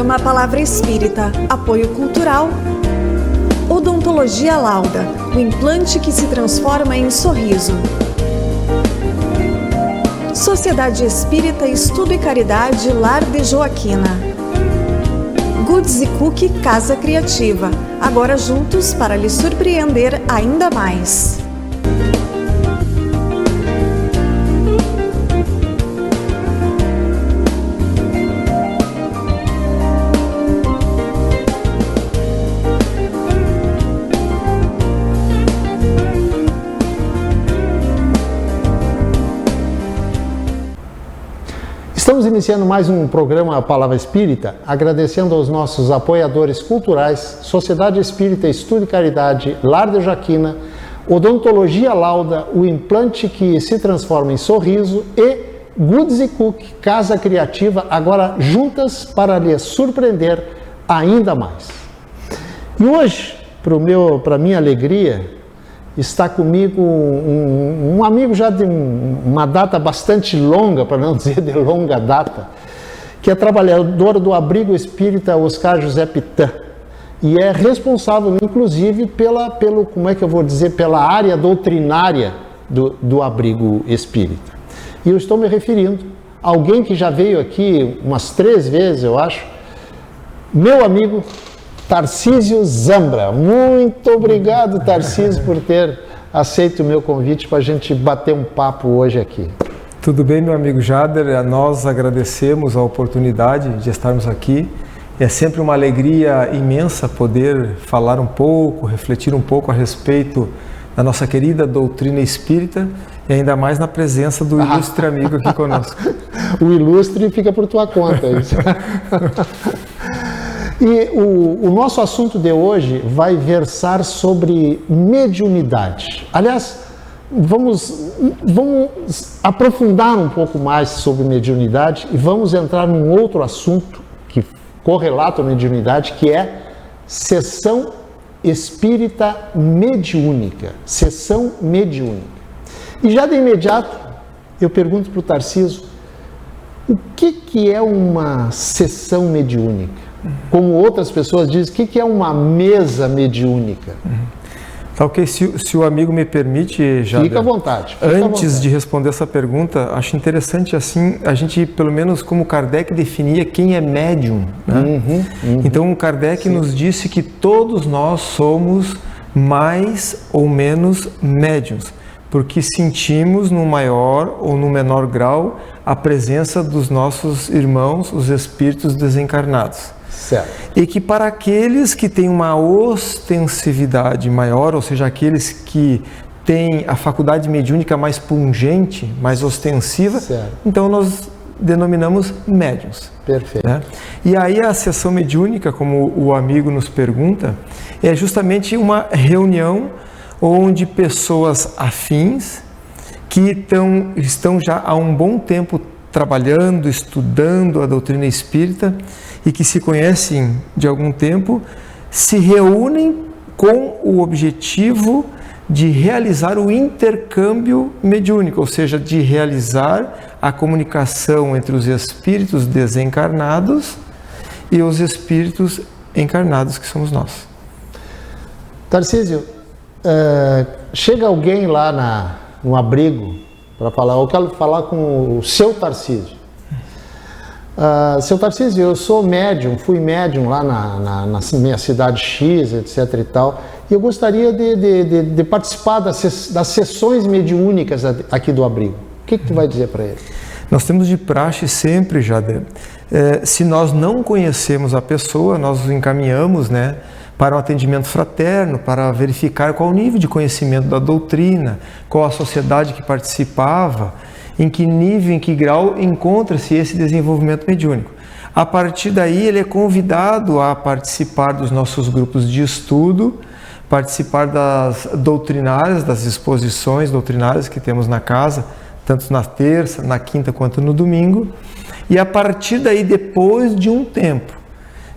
Programa Palavra Espírita. Apoio Cultural. Odontologia Lauda, o implante que se transforma em sorriso. Sociedade Espírita Estudo e Caridade Lar de Joaquina. Goods e Cookie Casa Criativa, agora juntos para lhe surpreender ainda mais. Estamos iniciando mais um programa Palavra Espírita, agradecendo aos nossos apoiadores culturais, Sociedade Espírita Estudo e Caridade, Lar de Joaquina, Odontologia Lauda, o implante que se transforma em sorriso e Goods e Cookie, Casa Criativa, agora juntas para lhe surpreender ainda mais. E hoje, para minha alegria, está comigo um amigo já de uma data bastante longa, para não dizer de longa data, que é trabalhador do Abrigo Espírita Oscar José Pitã e é responsável, inclusive, pela área doutrinária do Abrigo Espírita. E eu estou me referindo a alguém que já veio aqui umas 3 vezes, eu acho, meu amigo Tarcísio Zambra. Muito obrigado, Tarcísio, por ter aceito o meu convite para a gente bater um papo hoje aqui. Tudo bem, meu amigo Jader? Nós agradecemos a oportunidade de estarmos aqui. É sempre uma alegria imensa poder falar um pouco, refletir um pouco a respeito da nossa querida doutrina espírita e ainda mais na presença do ilustre amigo aqui conosco. O ilustre fica por tua conta. Isso. E o nosso assunto de hoje vai versar sobre mediunidade. Aliás, vamos aprofundar um pouco mais sobre mediunidade e vamos entrar num outro assunto que correlata a mediunidade, que é sessão espírita mediúnica. Sessão mediúnica. E já de imediato, eu pergunto para o Tarcísio, o que é uma sessão mediúnica? Como outras pessoas dizem, o que é uma mesa mediúnica? Tá ok, se o amigo me permite, já fica à vontade. Antes de responder essa pergunta, acho interessante assim, a gente, pelo menos como Kardec definia quem é médium, né? Então Kardec nos disse que todos nós somos mais ou menos médiums, porque sentimos no maior ou no menor grau a presença dos nossos irmãos, os espíritos desencarnados. Certo. E que para aqueles que têm uma ostensividade maior, ou seja, aqueles que têm a faculdade mediúnica mais pungente, mais ostensiva, certo, então nós denominamos médiuns. Perfeito. Né? E aí a sessão mediúnica, como o amigo nos pergunta, é justamente uma reunião onde pessoas afins que estão já há um bom tempo trabalhando, estudando a doutrina espírita e que se conhecem de algum tempo, se reúnem com o objetivo de realizar o intercâmbio mediúnico, ou seja, de realizar a comunicação entre os espíritos desencarnados e os espíritos encarnados, que somos nós. Tarcísio, chega alguém lá no abrigo para falar, eu quero falar com o seu Tarcísio. Seu Tarcísio, eu sou médium, fui médium lá na minha cidade X, etc e tal, e eu gostaria de participar das sessões mediúnicas aqui do abrigo. O que tu vai dizer para ele? Nós temos de praxe sempre, Jader, se nós não conhecemos a pessoa, nós o encaminhamos, né, para um atendimento fraterno, para verificar qual o nível de conhecimento da doutrina, qual a sociedade que participava, em que nível, em que grau encontra-se esse desenvolvimento mediúnico. A partir daí, ele é convidado a participar dos nossos grupos de estudo, participar das doutrinárias, das exposições doutrinárias que temos na casa, tanto na terça, na quinta quanto no domingo, e a partir daí, depois de um tempo,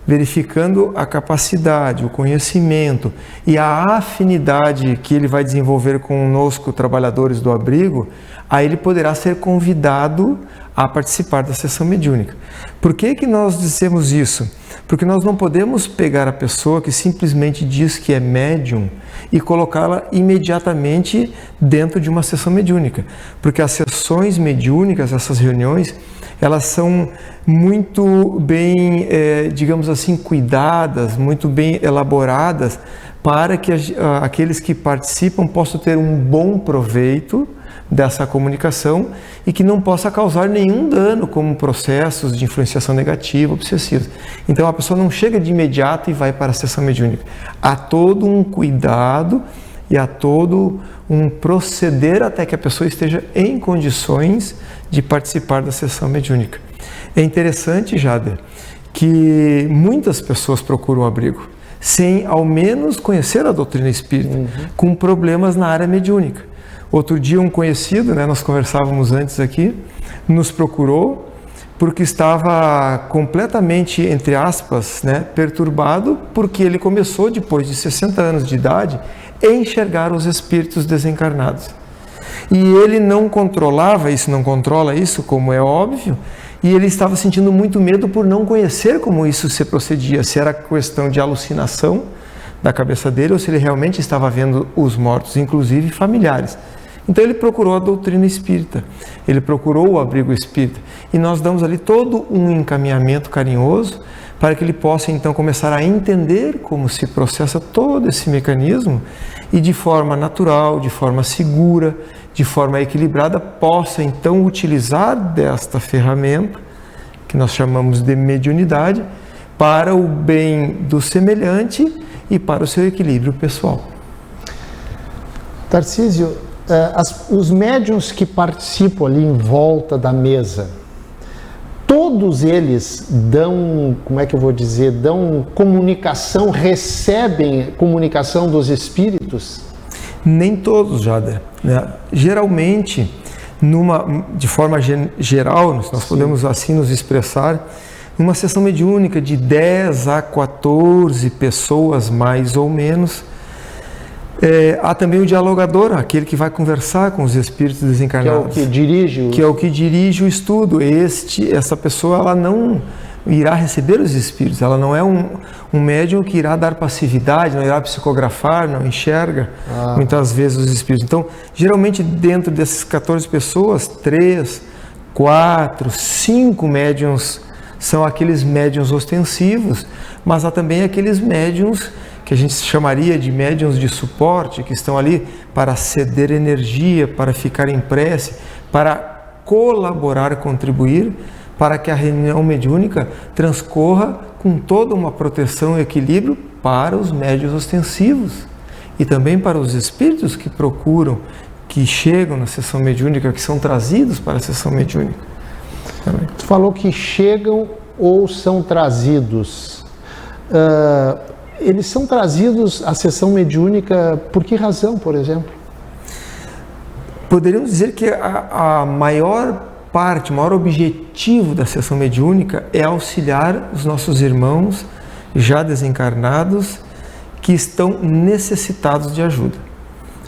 verificando a capacidade, o conhecimento e a afinidade que ele vai desenvolver conosco, trabalhadores do abrigo, aí ele poderá ser convidado a participar da sessão mediúnica. Por que nós dissemos isso? Porque nós não podemos pegar a pessoa que simplesmente diz que é médium e colocá-la imediatamente dentro de uma sessão mediúnica. Porque as sessões mediúnicas, essas reuniões, elas são muito bem, digamos assim, cuidadas, muito bem elaboradas, para que aqueles que participam possam ter um bom proveito dessa comunicação e que não possa causar nenhum dano, como processos de influenciação negativa, obsessivos. Então a pessoa não chega de imediato e vai para a sessão mediúnica. Há todo um cuidado e há todo um proceder até que a pessoa esteja em condições de participar da sessão mediúnica. É interessante, Jader, que muitas pessoas procuram abrigo sem ao menos conhecer a doutrina espírita, com problemas na área mediúnica. Outro dia um conhecido, nós conversávamos antes aqui, nos procurou porque estava completamente, entre aspas, perturbado, porque ele começou, depois de 60 anos de idade, a enxergar os espíritos desencarnados. E ele não controlava isso, não controla isso, como é óbvio, e ele estava sentindo muito medo por não conhecer como isso se procedia, se era questão de alucinação da cabeça dele ou se ele realmente estava vendo os mortos, inclusive familiares. Então ele procurou a doutrina espírita, ele procurou o abrigo espírita, e nós damos ali todo um encaminhamento carinhoso para que ele possa então começar a entender como se processa todo esse mecanismo e de forma natural, de forma segura, de forma equilibrada, possa então utilizar desta ferramenta, que nós chamamos de mediunidade, para o bem do semelhante e para o seu equilíbrio pessoal. Tarcísio, os médiuns que participam ali em volta da mesa, todos eles dão, dão comunicação, recebem comunicação dos espíritos? Nem todos, Jader. Geralmente, de forma geral, nós podemos assim nos expressar, numa sessão mediúnica de 10 a 14 pessoas, mais ou menos, há também o dialogador, aquele que vai conversar com os espíritos desencarnados. Que é o que dirige Que é o que dirige o estudo. Essa pessoa, ela não irá receber os espíritos, ela não é um médium que irá dar passividade, não irá psicografar, não enxerga muitas vezes os espíritos. Então, geralmente dentro dessas 14 pessoas, 3, 4, 5 médiuns são aqueles médiuns ostensivos, mas há também aqueles médiuns que a gente chamaria de médiuns de suporte, que estão ali para ceder energia, para ficar em prece, para colaborar, contribuir, para que a reunião mediúnica transcorra com toda uma proteção e equilíbrio para os médiuns ostensivos e também para os espíritos que procuram, que chegam na sessão mediúnica, que são trazidos para a sessão mediúnica. Tu falou que chegam ou são trazidos. Eles são trazidos à sessão mediúnica por que razão, por exemplo? Poderíamos dizer que a maior parte, o maior objetivo da sessão mediúnica é auxiliar os nossos irmãos já desencarnados que estão necessitados de ajuda.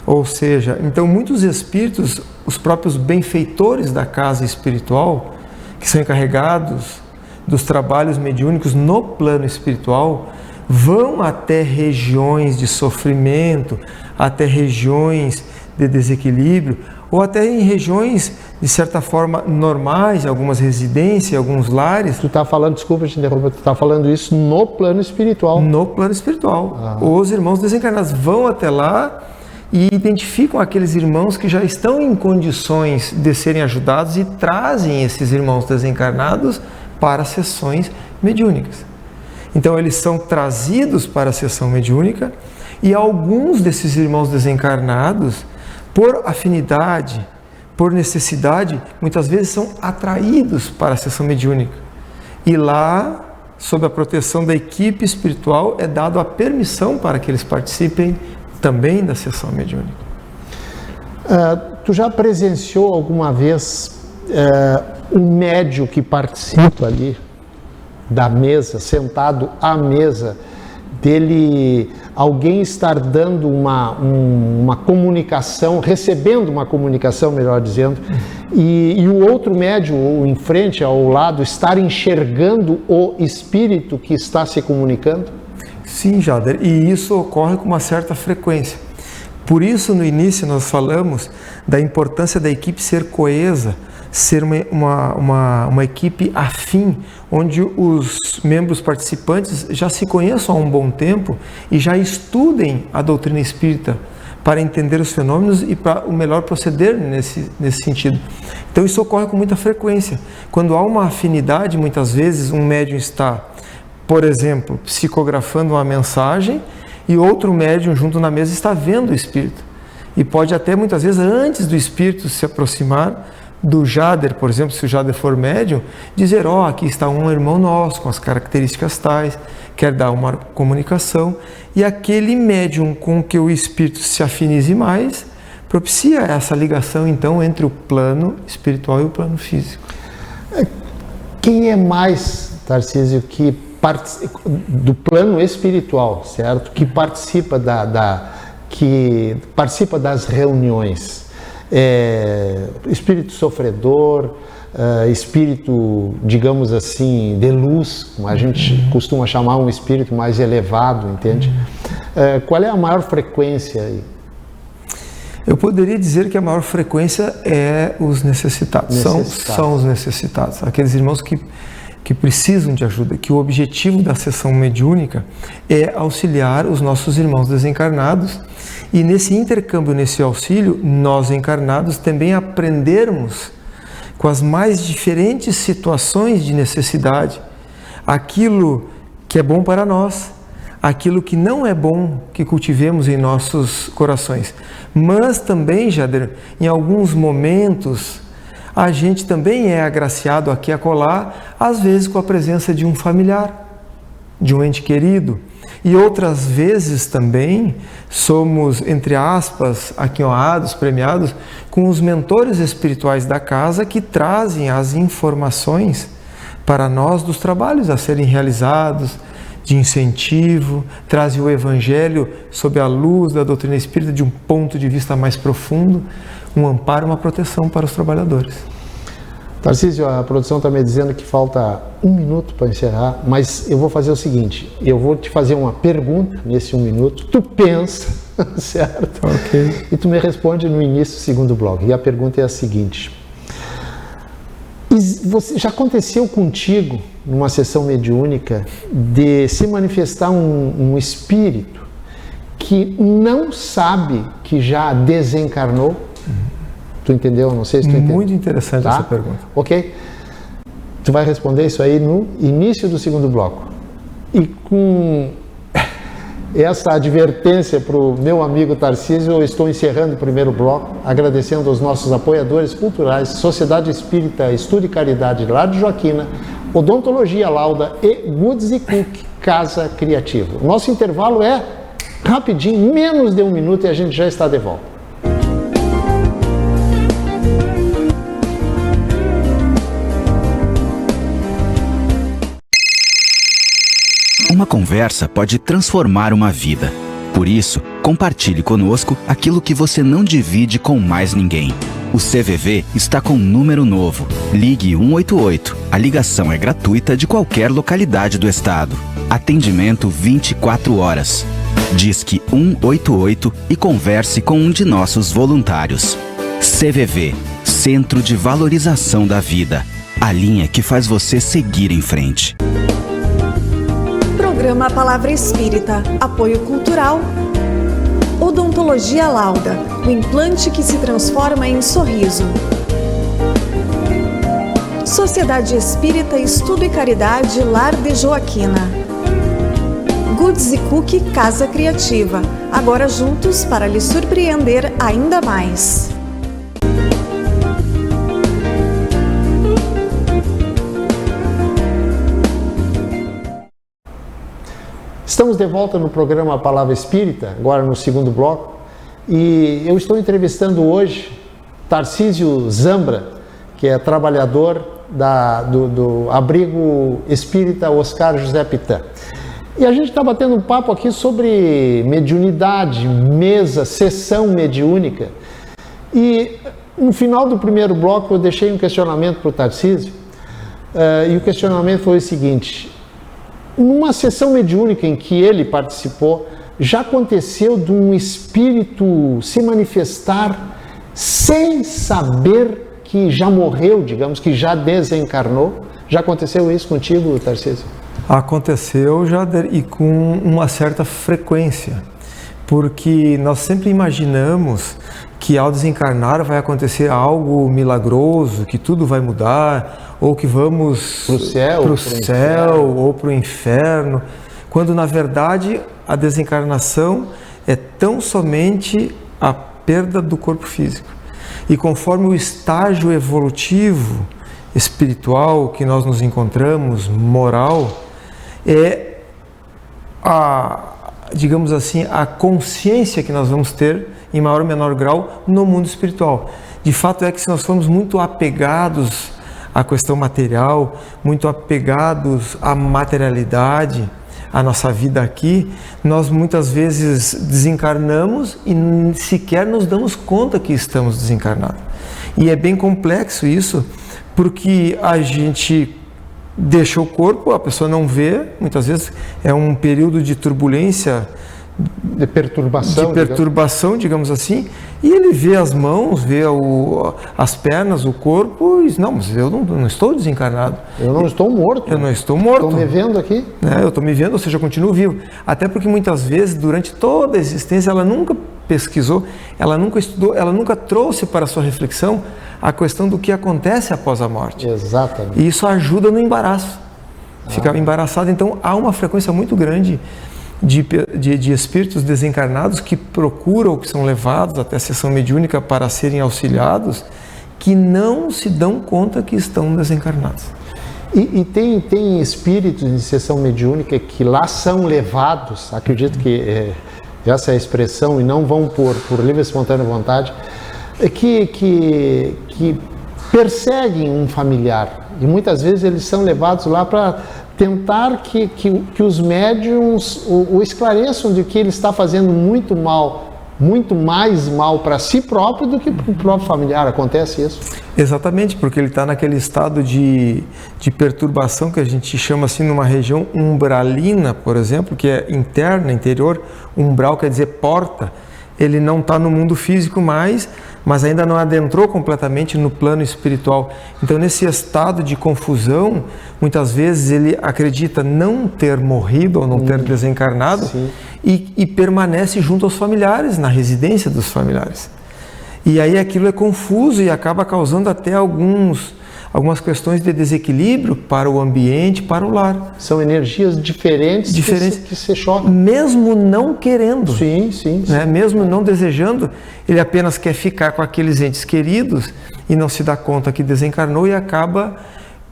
Ou seja, então muitos espíritos, os próprios benfeitores da casa espiritual, que são encarregados dos trabalhos mediúnicos no plano espiritual, vão até regiões de sofrimento, até regiões de desequilíbrio, ou até em regiões, de certa forma, normais, algumas residências, alguns lares. Tu está falando, desculpa te interromper, tu está falando isso no plano espiritual. No plano espiritual. Os irmãos desencarnados vão até lá e identificam aqueles irmãos que já estão em condições de serem ajudados e trazem esses irmãos desencarnados para sessões mediúnicas. Então eles são trazidos para a sessão mediúnica e alguns desses irmãos desencarnados, por afinidade, por necessidade, muitas vezes são atraídos para a sessão mediúnica. E lá, sob a proteção da equipe espiritual, é dado a permissão para que eles participem também da sessão mediúnica. Tu já presenciou alguma vez um médium que participa ali da mesa, sentado à mesa, dele, alguém estar dando uma comunicação, recebendo uma comunicação, melhor dizendo, e o outro médium, em frente, ao lado, estar enxergando o espírito que está se comunicando? Sim, Jader, e isso ocorre com uma certa frequência. Por isso, no início, nós falamos da importância da equipe ser coesa, ser uma equipe afim, onde os membros participantes já se conheçam há um bom tempo e já estudem a doutrina espírita para entender os fenômenos e para o melhor proceder nesse sentido. Então isso ocorre com muita frequência. Quando há uma afinidade, muitas vezes um médium está, por exemplo, psicografando uma mensagem e outro médium junto na mesa está vendo o espírito. E pode até muitas vezes, antes do espírito se aproximar do Jader, por exemplo, se o Jader for médium, dizer, aqui está um irmão nosso com as características tais, quer dar uma comunicação, e aquele médium com que o espírito se afinize mais, propicia essa ligação então entre o plano espiritual e o plano físico. Quem é mais, Tarcísio, do plano espiritual, certo? Que participa das reuniões? Espírito sofredor, espírito, digamos assim, de luz, como a gente costuma chamar um espírito mais elevado, entende? Qual é a maior frequência aí? Eu poderia dizer que a maior frequência é os necessitados. São os necessitados, aqueles irmãos que precisam de ajuda, que o objetivo da sessão mediúnica é auxiliar os nossos irmãos desencarnados e nesse intercâmbio, nesse auxílio, nós encarnados também aprendermos com as mais diferentes situações de necessidade aquilo que é bom para nós, aquilo que não é bom que cultivemos em nossos corações. Mas também, Jader, em alguns momentos, a gente também é agraciado aqui e acolá, às vezes com a presença de um familiar, de um ente querido. E outras vezes também somos, entre aspas, aquinhoados, premiados, com os mentores espirituais da casa que trazem as informações para nós dos trabalhos a serem realizados, de incentivo, trazem o Evangelho sob a luz da doutrina espírita de um ponto de vista mais profundo, um amparo, uma proteção para os trabalhadores. Tarcísio, a produção está me dizendo que falta 1 minuto para encerrar, mas eu vou fazer o seguinte, eu vou te fazer uma pergunta nesse 1 minuto, tu pensa, certo? Ok. E tu me responde no início do segundo bloco. E a pergunta é a seguinte, já aconteceu contigo, numa sessão mediúnica, de se manifestar um espírito que não sabe que já desencarnou? Tu entendeu? Não sei se tu entendeu. Muito interessante essa pergunta. Ok? Tu vai responder isso aí no início do segundo bloco. E com essa advertência para o meu amigo Tarcísio, eu estou encerrando o primeiro bloco, agradecendo aos nossos apoiadores culturais, Sociedade Espírita Estudo e Caridade Lar de Joaquina, Odontologia Lauda e Goods & Cook Casa Criativa. O nosso intervalo é rapidinho, menos de 1 minuto e a gente já está de volta. Uma conversa pode transformar uma vida. Por isso, compartilhe conosco aquilo que você não divide com mais ninguém. O CVV está com um número novo. Ligue 188. A ligação é gratuita de qualquer localidade do estado. Atendimento 24 horas. Disque 188 e converse com um de nossos voluntários. CVV, Centro de Valorização da Vida. A linha que faz você seguir em frente. Programa Palavra Espírita, apoio cultural. Odontologia Lauda, o implante que se transforma em sorriso. Sociedade Espírita Estudo e Caridade Lar de Joaquina. Goods & Cook Casa Criativa, agora juntos para lhe surpreender ainda mais. Estamos de volta no programa Palavra Espírita, agora no segundo bloco, e eu estou entrevistando hoje Tarcísio Zambra, que é trabalhador do abrigo espírita Oscar José Pitã. E a gente está batendo um papo aqui sobre mediunidade, mesa, sessão mediúnica, e No final do primeiro bloco, eu deixei um questionamento para o Tarcísio, e o questionamento foi o seguinte: numa sessão mediúnica em que ele participou, já aconteceu de um espírito se manifestar sem saber que já morreu, digamos, que já desencarnou? Já aconteceu isso contigo, Tarcísio? Aconteceu, Jader, e com uma certa frequência, porque nós sempre imaginamos que ao desencarnar vai acontecer algo milagroso, que tudo vai mudar, ou que vamos para o céu ou para o inferno, quando na verdade a desencarnação é tão somente a perda do corpo físico. E conforme o estágio evolutivo, espiritual que nós nos encontramos, moral, é digamos assim, a consciência que nós vamos ter em maior ou menor grau no mundo espiritual. De fato é que se nós formos muito apegados à questão material, muito apegados à materialidade, à nossa vida aqui, nós muitas vezes desencarnamos e sequer nos damos conta que estamos desencarnados. E é bem complexo isso, porque a gente deixa o corpo, a pessoa não vê, muitas vezes é um período de turbulência, de perturbação, digamos assim, e ele vê as mãos, vê as pernas, o corpo, e diz: não, mas eu não estou desencarnado. Eu não estou morto. Eu não estou morto. Estou me vendo aqui. Eu estou me vendo, ou seja, eu continuo vivo. Até porque muitas vezes, durante toda a existência, ela nunca pesquisou, ela nunca estudou, ela nunca trouxe para a sua reflexão a questão do que acontece após a morte. Exatamente. E isso ajuda no embaraço. Ficar embaraçado. Então, há uma frequência muito grande de espíritos desencarnados que procuram ou que são levados até a sessão mediúnica para serem auxiliados, que não se dão conta que estão desencarnados. E tem espíritos de sessão mediúnica que lá são levados, acredito que essa é a expressão, e não vão por livre e espontânea vontade, que perseguem um familiar. E muitas vezes eles são levados lá para tentar que os médiums o esclareçam de que ele está fazendo muito mais mal para si próprio do que para o próprio familiar. Acontece isso? Exatamente, porque ele está naquele estado de perturbação que a gente chama assim numa região umbralina, por exemplo, que é interna, interior. Umbral quer dizer porta. Ele não está no mundo físico mais, mas ainda não adentrou completamente no plano espiritual. Então, nesse estado de confusão, muitas vezes ele acredita não ter morrido ou não ter desencarnado e permanece junto aos familiares, na residência dos familiares. E aí aquilo é confuso e acaba causando até algumas questões de desequilíbrio para o ambiente, para o lar. São energias diferentes. Que se chocam. Mesmo não querendo. Sim. Né? Mesmo não desejando, ele apenas quer ficar com aqueles entes queridos e não se dá conta que desencarnou e acaba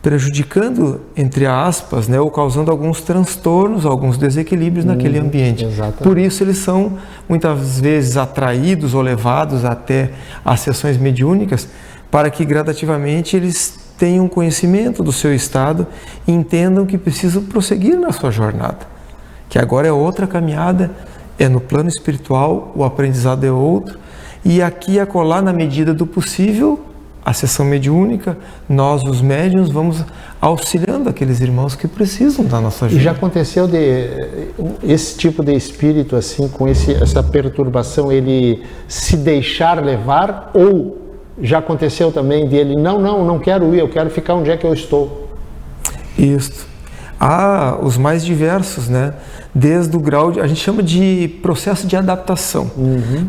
prejudicando, entre aspas, né? Ou causando alguns transtornos, alguns desequilíbrios naquele ambiente. Exatamente. Por isso eles são muitas vezes atraídos ou levados até as sessões mediúnicas para que gradativamente eles tenham conhecimento do seu estado e entendam que precisam prosseguir na sua jornada, que agora é outra caminhada, é no plano espiritual, o aprendizado é outro, e aqui e acolá, na medida do possível, a sessão mediúnica, nós, os médiuns, vamos auxiliando aqueles irmãos que precisam da nossa ajuda. E já aconteceu esse tipo de espírito, assim, com essa perturbação, ele se deixar levar, ou já aconteceu também dele, não quero ir, eu quero ficar onde é que eu estou? Isso. Há os mais diversos, né? Desde o grau a gente chama de processo de adaptação.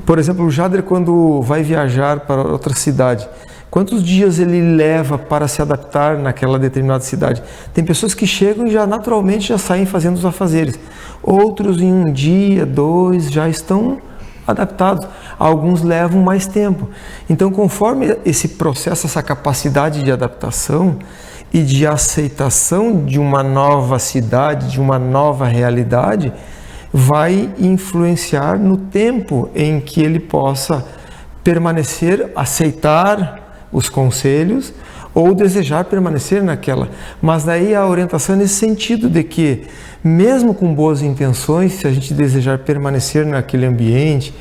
Por exemplo, o Jader, quando vai viajar para outra cidade, quantos dias ele leva para se adaptar naquela determinada cidade? Tem pessoas que chegam e já naturalmente já saem fazendo os afazeres. Outros em 1 dia, 2, já estão adaptados. Alguns levam mais tempo. Então, conforme esse processo, essa capacidade de adaptação e de aceitação de uma nova cidade, de uma nova realidade, vai influenciar no tempo em que ele possa permanecer, aceitar os conselhos ou desejar permanecer naquela. Mas daí a orientação é nesse sentido de que, mesmo com boas intenções, se a gente desejar permanecer naquele ambiente,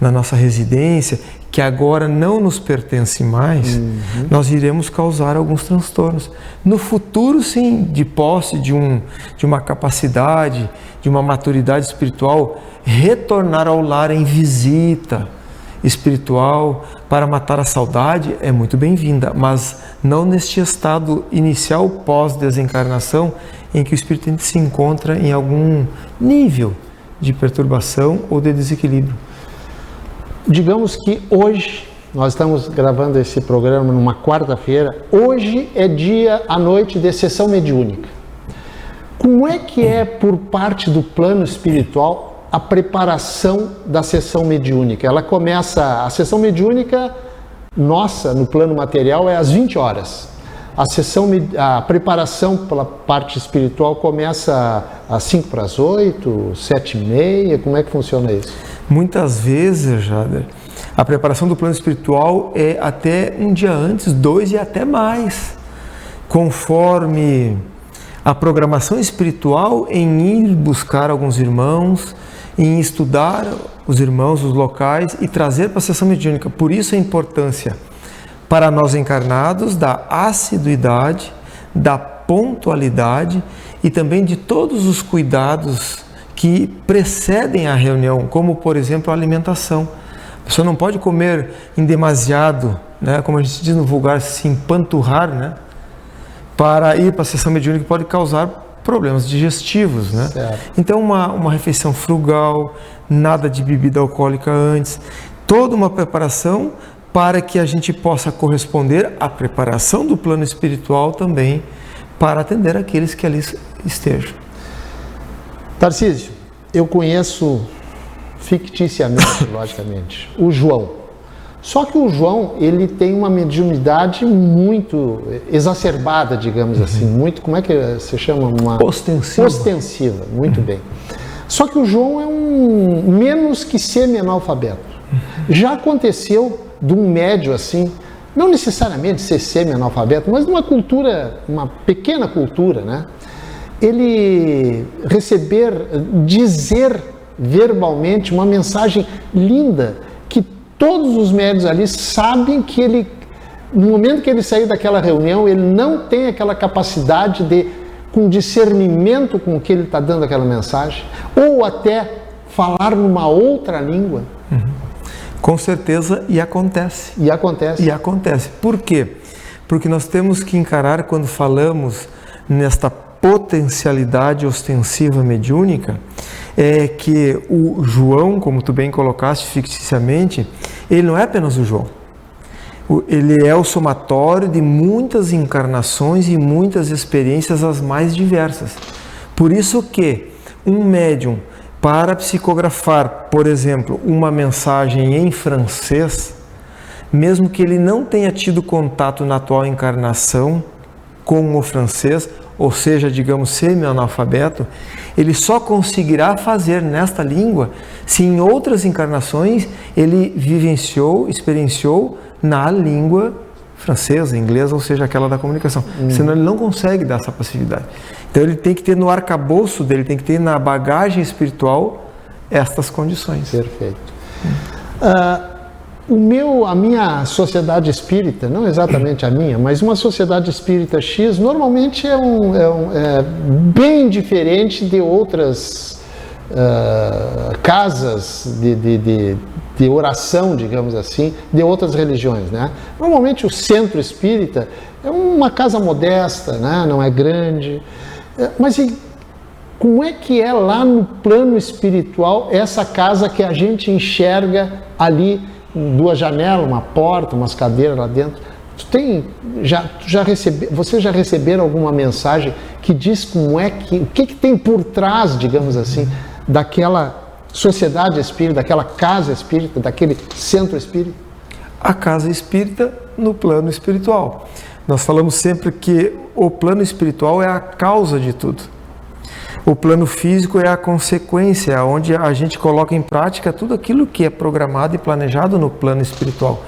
na nossa residência, que agora não nos pertence mais, nós iremos causar alguns transtornos. No futuro, sim, de posse de uma capacidade, de uma maturidade espiritual, retornar ao lar em visita espiritual para matar a saudade é muito bem-vinda, mas não neste estado inicial pós-desencarnação em que o espírito se encontra em algum nível de perturbação ou de desequilíbrio. Digamos que hoje, nós estamos gravando esse programa numa quarta-feira, hoje é dia à noite de sessão mediúnica. Como é que é por parte do plano espiritual a preparação da sessão mediúnica? Ela começa, a sessão mediúnica nossa, no plano material, é às 20 horas. A preparação pela parte espiritual começa às 5 para as 8, 7h30, como é que funciona isso? Muitas vezes, Jader, a preparação do plano espiritual é até um dia antes, 2 e até mais, conforme a programação espiritual em ir buscar alguns irmãos, em estudar os irmãos, os locais e trazer para a sessão mediúnica. Por isso a importância para nós encarnados da assiduidade, da pontualidade e também de todos os cuidados que precedem a reunião, como por exemplo a alimentação. A pessoa não pode comer em demasiado, né, como a gente diz no vulgar, se empanturrar, né, para ir para a sessão mediúnica, que pode causar problemas digestivos, né? Então uma refeição frugal, nada de bebida alcoólica antes, toda uma preparação para que a gente possa corresponder à preparação do plano espiritual também para atender aqueles que ali estejam. Tarcísio, eu conheço ficticiamente, logicamente, o João. Só que o João, ele tem uma mediunidade muito exacerbada, digamos assim, muito, como é que se chama? Ostensiva, muito bem. Só que o João é um menos que semi-analfabeto. Já aconteceu de um médio assim, não necessariamente ser semi-analfabeto, mas de uma cultura, uma pequena cultura, né? Ele dizer verbalmente uma mensagem linda, que todos os médios ali sabem que ele, no momento que ele sair daquela reunião, ele não tem aquela capacidade de, com discernimento com que ele está dando aquela mensagem, ou até falar numa outra língua. Com certeza, e acontece. E acontece. E acontece. Por quê? Porque nós temos que encarar, quando falamos nesta potencialidade ostensiva mediúnica, é que o João, como tu bem colocaste ficticiamente, ele não é apenas o João. Ele é o somatório de muitas encarnações e muitas experiências as mais diversas. Por isso que um médium, para psicografar, por exemplo, uma mensagem em francês, mesmo que ele não tenha tido contato na atual encarnação com o francês, ou seja, digamos, semi-analfabeto, ele só conseguirá fazer nesta língua se em outras encarnações ele vivenciou, experienciou na língua francesa, inglesa, ou seja, aquela da comunicação. Senão ele não consegue dar essa passividade. Então ele tem que ter no arcabouço dele, tem que ter na bagagem espiritual estas condições. Perfeito. A minha sociedade espírita, não exatamente a minha, mas uma sociedade espírita X, normalmente é bem diferente de outras casas de oração, digamos assim, de outras religiões, né? Normalmente o centro espírita é uma casa modesta, né? Não é grande, mas como é que é lá no plano espiritual essa casa que a gente enxerga ali, duas janelas, uma porta, umas cadeiras lá dentro? Vocês já receberam alguma mensagem que diz como é que, o que tem por trás, digamos assim, daquela sociedade espírita, daquela casa espírita, daquele centro espírita? A casa espírita no plano espiritual. Nós falamos sempre que o plano espiritual é a causa de tudo. O plano físico é a consequência, onde a gente coloca em prática tudo aquilo que é programado e planejado no plano espiritual.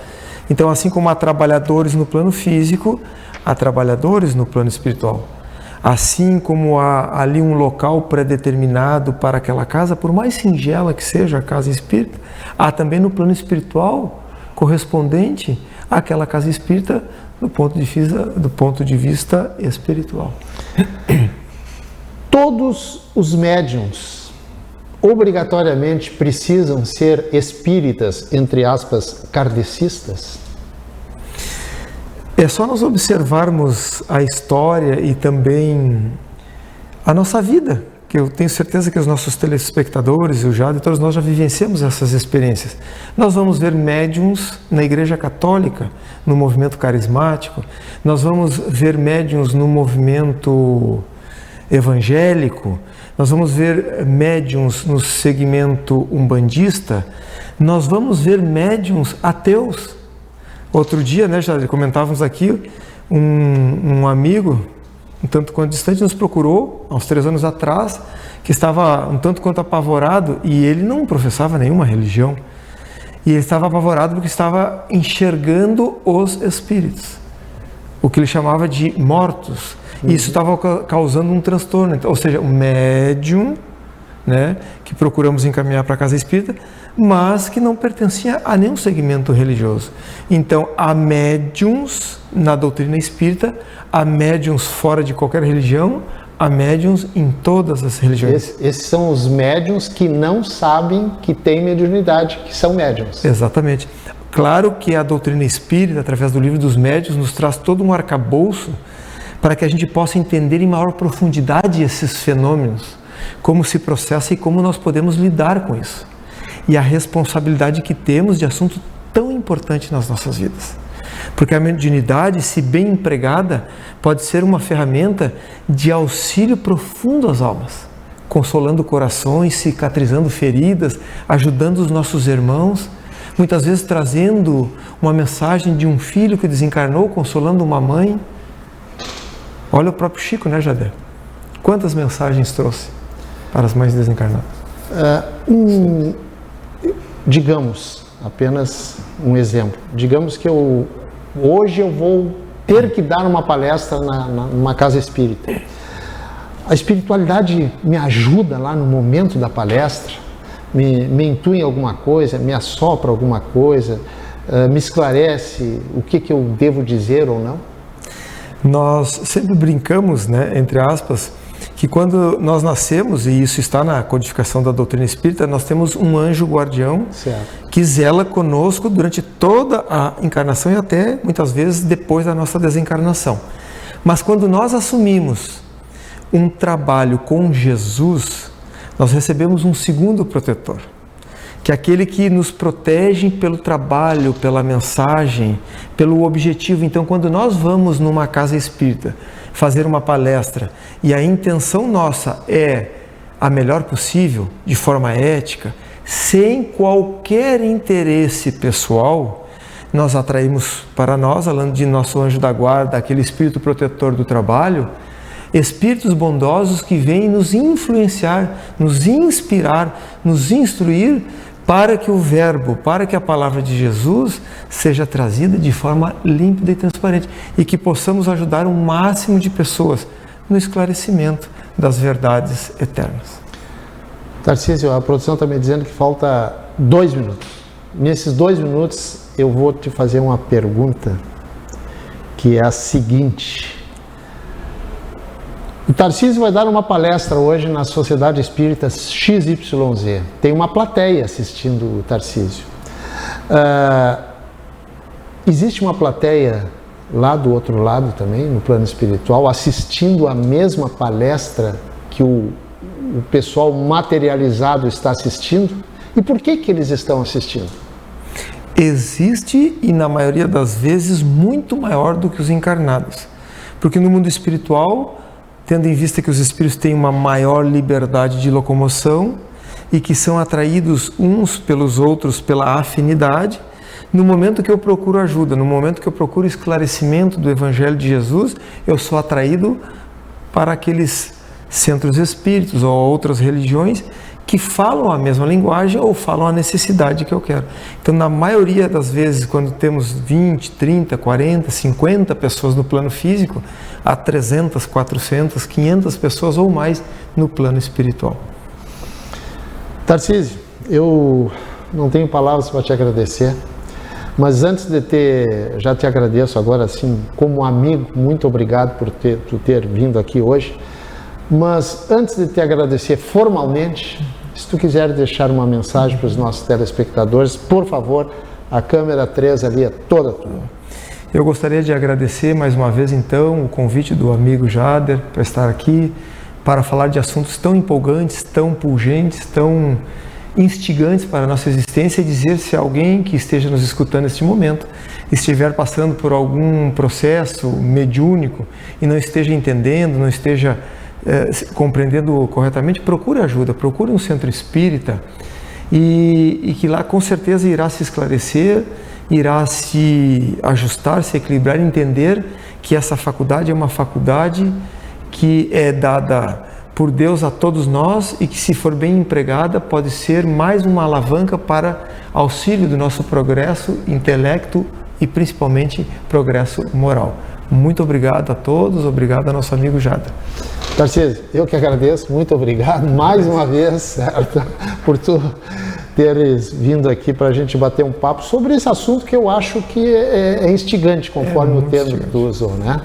Então, assim como há trabalhadores no plano físico, há trabalhadores no plano espiritual. Assim como há ali um local pré-determinado para aquela casa, por mais singela que seja a casa espírita, há também no plano espiritual correspondente àquela casa espírita do ponto de vista espiritual. Todos os médiuns obrigatoriamente precisam ser espíritas, entre aspas, kardecistas? É só nós observarmos a história e também a nossa vida, que eu tenho certeza que os nossos telespectadores, o Jade, todos nós já vivenciamos essas experiências. Nós vamos ver médiuns na Igreja Católica, no movimento carismático, nós vamos ver médiuns no movimento evangélico, nós vamos ver médiuns no segmento umbandista, nós vamos ver médiuns ateus. Outro dia, né, já comentávamos aqui, um amigo, um tanto quanto distante, nos procurou, há uns 3 anos atrás, que estava um tanto quanto apavorado, e ele não professava nenhuma religião, e ele estava apavorado porque estava enxergando os espíritos, o que ele chamava de mortos, e isso estava causando um transtorno. Então, ou seja, um médium, né, que procuramos encaminhar para a casa espírita, mas que não pertencia a nenhum segmento religioso. Então, há médiums na doutrina espírita, há médiums fora de qualquer religião, há médiums em todas as religiões. Esses são os médiums que não sabem que têm mediunidade, que são médiums. Exatamente. Claro que a doutrina espírita, através do Livro dos Médiuns, nos traz todo um arcabouço para que a gente possa entender em maior profundidade esses fenômenos, como se processa e como nós podemos lidar com isso. E a responsabilidade que temos de assunto tão importante nas nossas vidas. Porque a mediunidade, se bem empregada, pode ser uma ferramenta de auxílio profundo às almas, consolando corações, cicatrizando feridas, ajudando os nossos irmãos, muitas vezes trazendo uma mensagem de um filho que desencarnou, consolando uma mãe. Olha o próprio Chico, né, Jadé? Quantas mensagens trouxe para as mães desencarnadas? Digamos, apenas um exemplo. Digamos que hoje eu vou ter que dar uma palestra numa casa espírita. A espiritualidade me ajuda lá no momento da palestra, me intui em alguma coisa, me assopra alguma coisa, me esclarece o que eu devo dizer ou não? Nós sempre brincamos, né, entre aspas, que quando nós nascemos, e isso está na codificação da doutrina espírita, nós temos um anjo guardião, certo, que zela conosco durante toda a encarnação e até muitas vezes depois da nossa desencarnação. Mas quando nós assumimos um trabalho com Jesus, nós recebemos um segundo protetor, que é aquele que nos protege pelo trabalho, pela mensagem, pelo objetivo. Então, quando nós vamos numa casa espírita fazer uma palestra e a intenção nossa é a melhor possível, de forma ética, sem qualquer interesse pessoal, nós atraímos para nós, falando de nosso anjo da guarda, aquele espírito protetor do trabalho, espíritos bondosos que vêm nos influenciar, nos inspirar, nos instruir para que o verbo, para que a palavra de Jesus seja trazida de forma límpida e transparente e que possamos ajudar um máximo de pessoas no esclarecimento das verdades eternas. Tarcísio, a produção está me dizendo que falta 2 minutos. Nesses 2 minutos eu vou te fazer uma pergunta que é a seguinte. O Tarcísio vai dar uma palestra hoje na Sociedade Espírita XYZ. Tem uma plateia assistindo o Tarcísio. Existe uma plateia lá do outro lado também, no plano espiritual, assistindo a mesma palestra que o pessoal materializado está assistindo? E por que eles estão assistindo? Existe, e na maioria das vezes, muito maior do que os encarnados. Porque no mundo espiritual, tendo em vista que os espíritos têm uma maior liberdade de locomoção e que são atraídos uns pelos outros pela afinidade, no momento que eu procuro ajuda, no momento que eu procuro esclarecimento do Evangelho de Jesus, eu sou atraído para aqueles centros espíritos ou outras religiões que falam a mesma linguagem ou falam a necessidade que eu quero. Então, na maioria das vezes, quando temos 20, 30, 40, 50 pessoas no plano físico, há 300, 400, 500 pessoas ou mais no plano espiritual. Tarcísio, eu não tenho palavras para te agradecer, Mas antes de já te agradeço agora, assim, como amigo, muito obrigado por ter vindo aqui hoje. Mas antes de te agradecer formalmente, se tu quiser deixar uma mensagem para os nossos telespectadores, por favor, a câmera 3 ali é toda tua. Eu gostaria de agradecer mais uma vez, então, o convite do amigo Jader para estar aqui, para falar de assuntos tão empolgantes, tão pungentes, tão instigantes para a nossa existência, e dizer se alguém que esteja nos escutando neste momento estiver passando por algum processo mediúnico e não esteja entendendo, não esteja compreendendo corretamente, procure ajuda, procure um centro espírita e que lá com certeza irá se esclarecer, irá se ajustar, se equilibrar, entender que essa faculdade é uma faculdade que é dada por Deus a todos nós e que, se for bem empregada, pode ser mais uma alavanca para auxílio do nosso progresso intelecto e principalmente progresso moral. Muito obrigado a todos, obrigado ao nosso amigo Jader. Tarcísio, eu que agradeço, muito obrigado mais uma vez, certo, por tu teres vindo aqui para a gente bater um papo sobre esse assunto que eu acho que é instigante, conforme o termo que tu usou, né?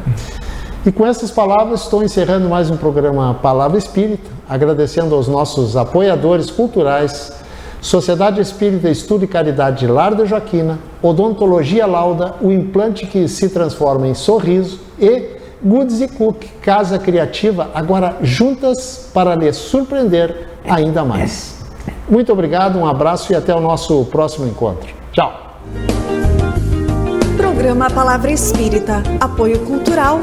E com essas palavras estou encerrando mais um programa Palavra Espírita, agradecendo aos nossos apoiadores culturais, Sociedade Espírita Estudo e Caridade Lar de Joaquina, Odontologia Lauda, o implante que se transforma em sorriso, e Goods & Cook, Casa Criativa, agora juntas para lhe surpreender ainda mais. Muito obrigado, um abraço e até o nosso próximo encontro. Tchau! Programa Palavra Espírita, apoio cultural.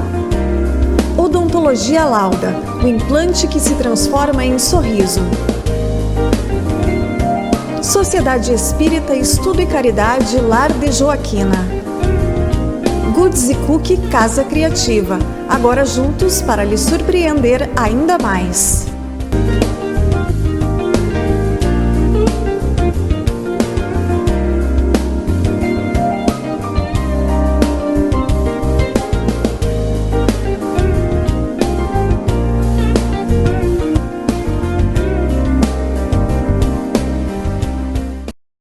Odontologia Lauda, o implante que se transforma em sorriso. Sociedade Espírita Estudo e Caridade Lar de Joaquina. Goods & Cook Casa Criativa, agora juntos para lhe surpreender ainda mais.